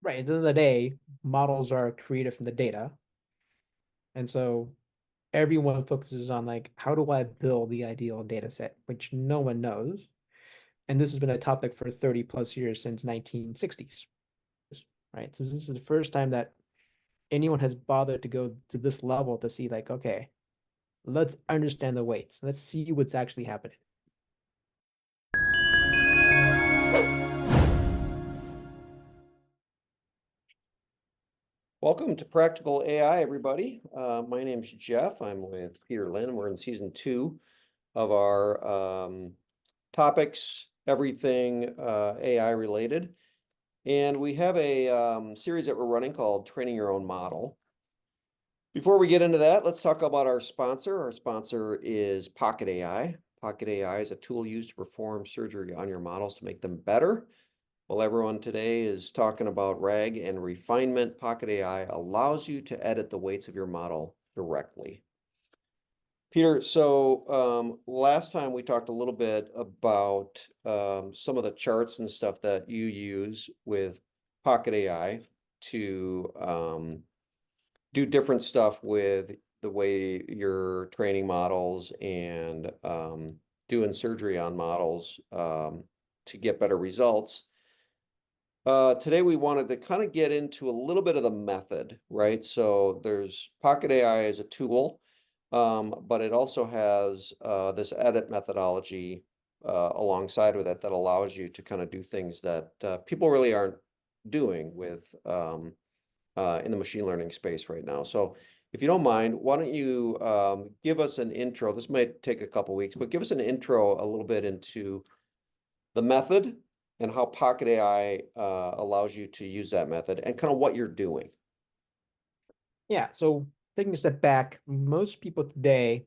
Right. At the end of the day, models are created from the data. And so everyone focuses on like, how do I build the ideal data set, which no one knows. And this has been a topic for 30 plus years since 1960s, right? So this is the first time that anyone has bothered to go to this level to see like, okay, let's understand the weights. Let's see what's actually happening. Welcome to Practical AI, everybody. My name's Jeff. I'm with Peter Lynn. We're in season 2 of our topics, everything AI related. And we have a series that we're running called Training Your Own Model. Before we get into that, let's talk about our sponsor. Our sponsor is Pocket AI. Pocket AI is a tool used to perform surgery on your models to make them better. Well, everyone today is talking about RAG and refinement. Pocket AI allows you to edit the weights of your model directly. Peter, so last time we talked a little bit about some of the charts and stuff that you use with Pocket AI to do different stuff with the way you're training models and doing surgery on models to get better results. Today we wanted to kind of get into a little bit of the method, right? So there's Pocket AI as a tool, but it also has this edit methodology alongside with it that allows you to kind of do things that people really aren't doing with in the machine learning space right now. So if you don't mind, why don't you give us an intro? This might take a couple weeks, but give us an intro a little bit into the method and how Pocket AI allows you to use that method and kind of what you're doing. Yeah. So taking a step back, most people today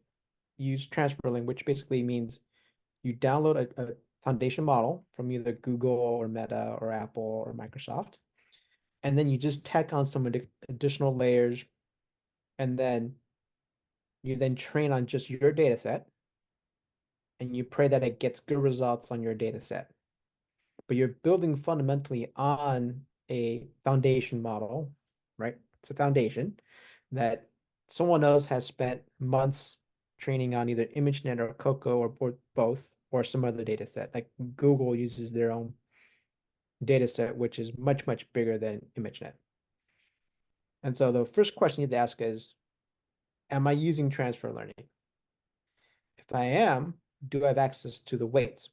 use transfer link, which basically means you download a foundation model from either Google or Meta or Apple or Microsoft, and then you just tack on some additional layers, and then you then train on just your data set, and you pray that it gets good results on your data set. But you're building fundamentally on a foundation model, right? It's a foundation that someone else has spent months training on either ImageNet or Coco or both, or some other data set. Like Google uses their own data set, which is much, much bigger than ImageNet. And so the first question you have to ask is, am I using transfer learning? If I am, do I have access to the weights?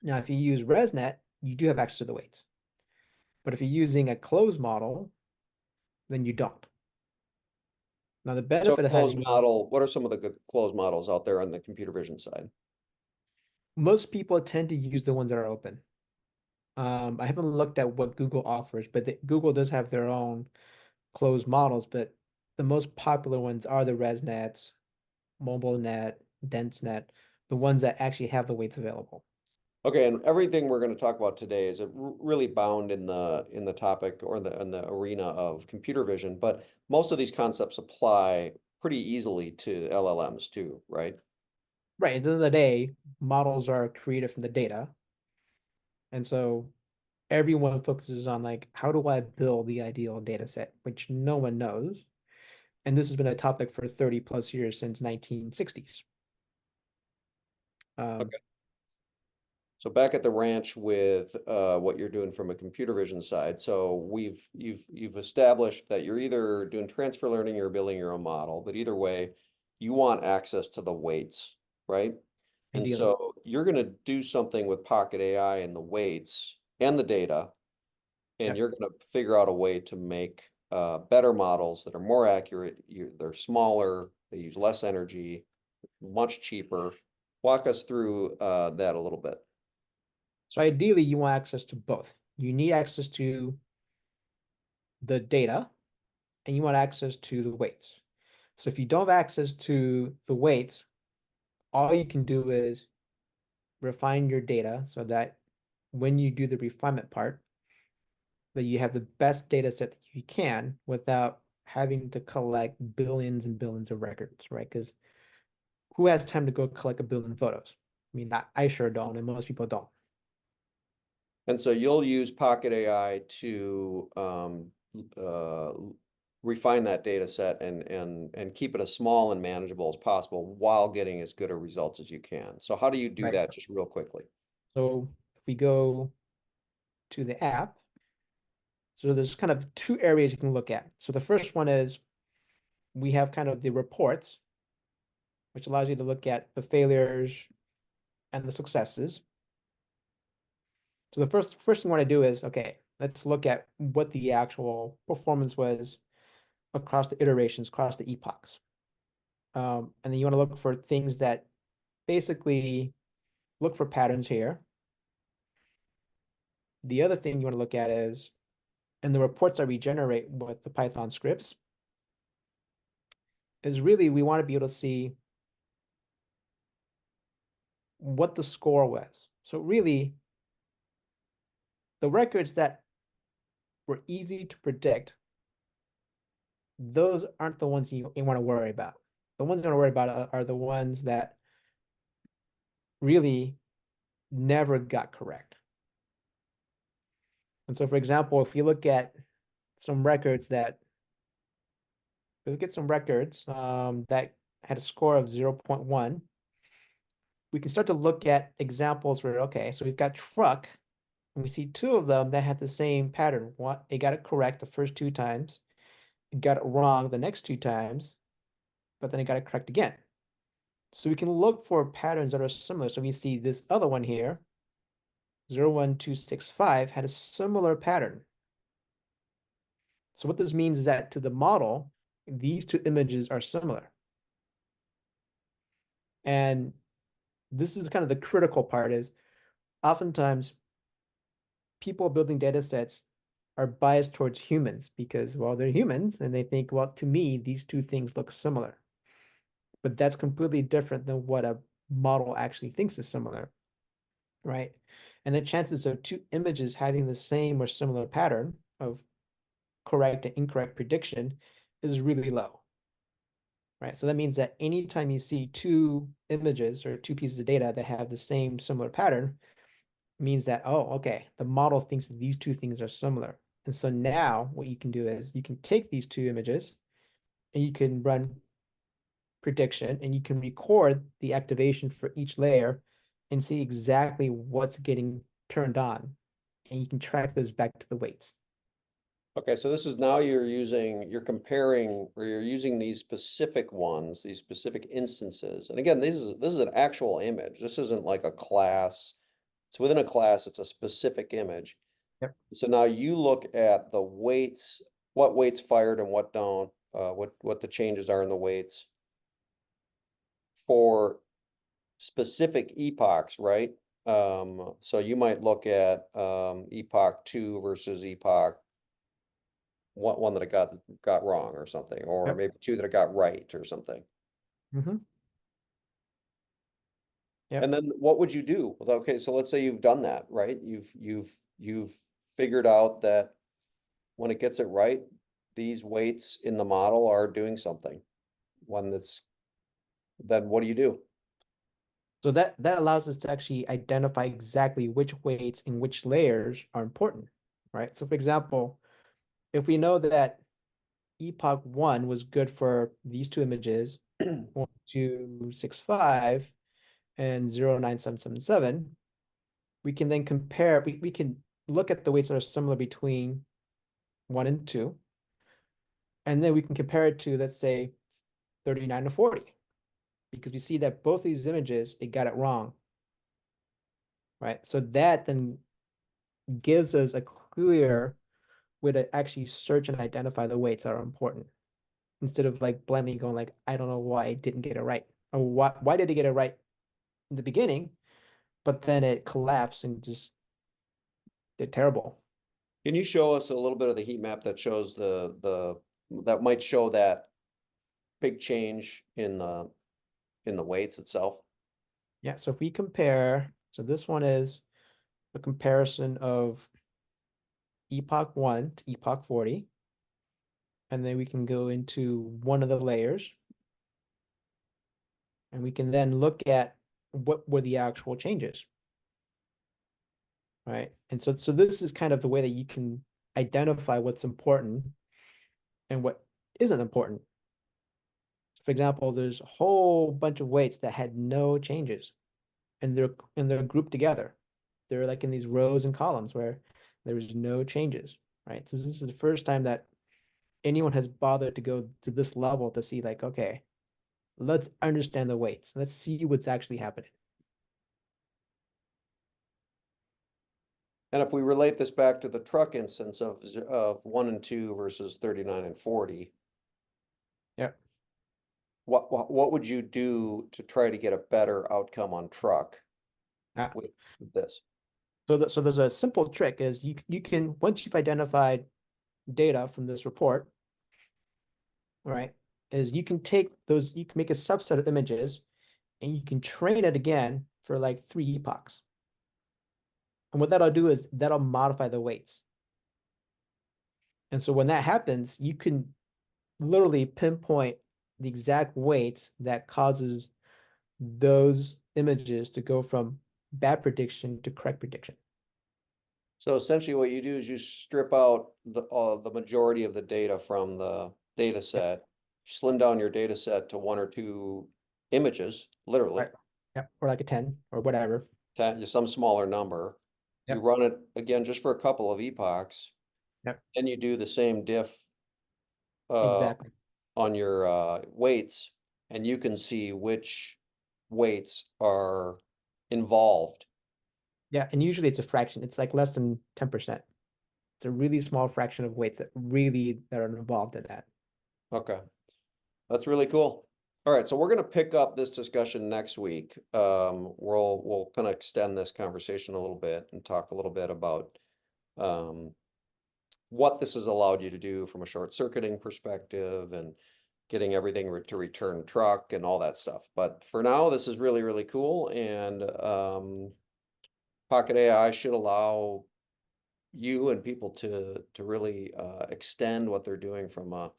Now, if you use ResNet, you do have access to the weights. But if you're using a closed model, then you don't. Now, the So benefit of closed having model, what are some of the good closed models out there on the computer vision side? most people tend to use the ones that are open. I haven't looked at what Google offers, but Google does have their own closed models, but the most popular ones are the ResNets, MobileNet, DenseNet, the ones that actually have the weights available. Okay, and everything we're going to talk about today is really bound in the topic or in the arena of computer vision, but most of these concepts apply pretty easily to LLMs too, right? Right. At the end of the day, models are created from the data. And so everyone focuses on like, how do I build the ideal data set, which no one knows. And this has been a topic for 30 plus years since 1960s. Um, Okay. So back at the ranch with what you're doing from a computer vision side. So you've established that you're either doing transfer learning or building your own model, but either way, you want access to the weights, right? And Ideally. so you're going to do something with Pocket AI and the weights and the data, and Yep. you're going to figure out a way to make better models that are more accurate. They're smaller, they use less energy, much cheaper. Walk us through that a little bit. So ideally, you want access to both. You need access to the data and you want access to the weights. So if you don't have access to the weights, all you can do is refine your data so that when you do the refinement part, that you have the best data set that you can without having to collect billions and billions of records, right? Because who has time to go collect a billion photos? I mean, I sure don't, and most people don't. And so you'll use Pocket AI to refine that data set and keep it as small and manageable as possible while getting as good a results as you can. So how do you do Right. that just real quickly? So if we go to the app, so there's kind of two areas you can look at. So the first one is we have kind of the reports, which allows you to look at the failures and the successes. So the first thing I want to do is, okay, let's look at what the actual performance was across the iterations, across the epochs. And then you want to look for things that basically look for patterns here. The other thing you want to look at is in the reports that we generate with the Python scripts is really we want to be able to see what the score was. So really, the records that were easy to predict, those aren't the ones you want to worry about. The ones you want to worry about are the ones that really never got correct. And so, for example, if you look at some records that, look at some records that had a score of 0.1, we can start to look at examples where, okay, so we've got truck, and we see two of them that had the same pattern. One, it got it correct the first two times, it got it wrong the next two times, but then it got it correct again. So we can look for patterns that are similar. So we see this other one here, 01265, had a similar pattern. So what this means is that to the model, these two images are similar. And this is kind of the critical part is oftentimes people building data sets are biased towards humans because, well, they're humans and they think, well, to me, these two things look similar. But that's completely different than what a model actually thinks is similar, right? And the chances of two images having the same or similar pattern of correct and incorrect prediction is really low, right? So that means that anytime you see two images or two pieces of data that have the same similar pattern, means that, oh, okay, the model thinks that these two things are similar. And so now what you can do is you can take these two images and you can run prediction and you can record the activation for each layer and see exactly what's getting turned on. And you can track those back to the weights. Okay, so this is now you're comparing, or you're using these specific ones, these specific instances. And again, this is an actual image. This isn't like a class. It's within a class, it's a specific image. Yep. So now you look at the weights, what weights fired and what don't, what the changes are in the weights for specific epochs, right? So you might look at epoch 2 versus epoch one that I got wrong or something, or Yep. maybe two that I got right or something. Mm-hmm. And Yep. then what would you do? Well, okay, so let's say you've done that, right? You've figured out that when it gets it right, these weights in the model are doing something. One that's then what do you do? So that allows us to actually identify exactly which weights and which layers are important, right? So for example, if we know that epoch one was good for these two images, 1265 and 09777, we can then compare, we can look at the weights that are similar between one and two, and then we can compare it to, let's say, 39 to 40, because we see that both these images, it got it wrong, right? So that then gives us a clear way to actually search and identify the weights that are important instead of like blindly going like, I don't know why I didn't get it right. Or why did it get it right in the beginning, but then it collapsed and just did terrible. Can you show us a little bit of the heat map that shows that might show that big change in the weights itself? Yeah, so if we compare, so this one is a comparison of epoch 1 to epoch 40, and then we can go into one of the layers, and we can then look at what were the actual changes. right? And so this is kind of the way that you can identify what's important and what isn't important. For example, there's a whole bunch of weights that had no changes, and they're grouped together. They're like in these rows and columns where there was no changes, right? So this is the first time that anyone has bothered to go to this level to see like, okay, let's understand the weights. Let's see what's actually happening. And if we relate this back to the truck instance of 1 and 2 versus 39 and 40, Yeah. what would you do to try to get a better outcome on truck Ah, with this? so there's a simple trick is you can once you've identified data from this report, right, is you can make a subset of images and you can train it again for like 3 epochs. And what that'll do is that'll modify the weights. And so when that happens, you can literally pinpoint the exact weights that causes those images to go from bad prediction to correct prediction. So essentially what you do is you strip out the majority of the data from the data Yep. set, slim down your data set to 1 or 2 images, literally, Right. Yep. Or like a 10 or whatever. some smaller number. You Yep. run it again just for a couple of epochs, Yep. then you do the same diff uh, Exactly. on your weights, and you can see which weights are involved. Yeah. And usually it's a fraction. It's like less than 10%. It's a really small fraction of weights that are involved in that. Okay, that's really cool. All right, so we're going to pick up this discussion next week. We'll kind of extend this conversation a little bit and talk a little bit about um, what this has allowed you to do from a short circuiting perspective and getting everything to return truck and all that stuff. But for now, this is really, really cool. And Pocket AI should allow you and people to really extend what they're doing from a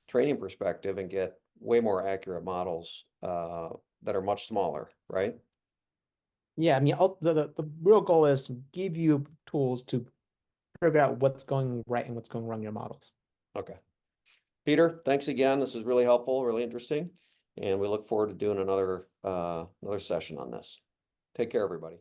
training perspective and get way more accurate models that are much smaller, right? Yeah. I mean, the real goal is to give you tools to figure out what's going right and what's going wrong in your models. Okay. Peter, thanks again. This is really helpful, really interesting. And we look forward to doing another session on this. Take care, everybody.